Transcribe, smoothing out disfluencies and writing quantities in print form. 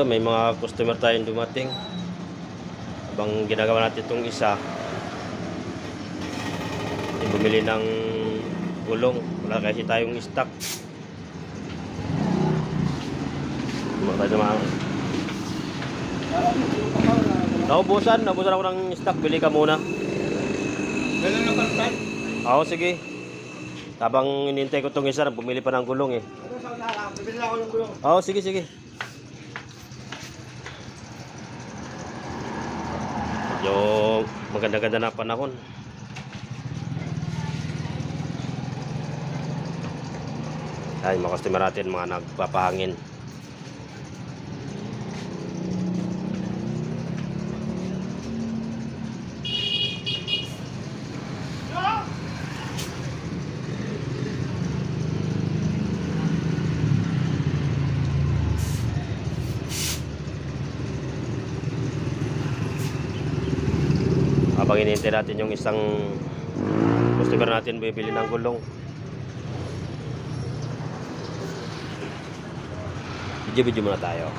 ito, may mga customer tayong dumating. Habang ginagawa natin itong isa, bumili ng gulong. Wala kasi tayong stock. Naubusan ako ng stock. Bili ka muna. Ganun na pagkat. Oo, sige. Habang inintay ko itong isa, bumili pa ng gulong eh. Ano sa unahan? Bibili na ako ng gulong. Oo, sige, sige. Medyo maganda-ganda na panahon. Ay, mga customer natin, mga nagpapahangin. Habang hinihintay natin yung isang customer natin bibili ng gulong. Video muna tayo.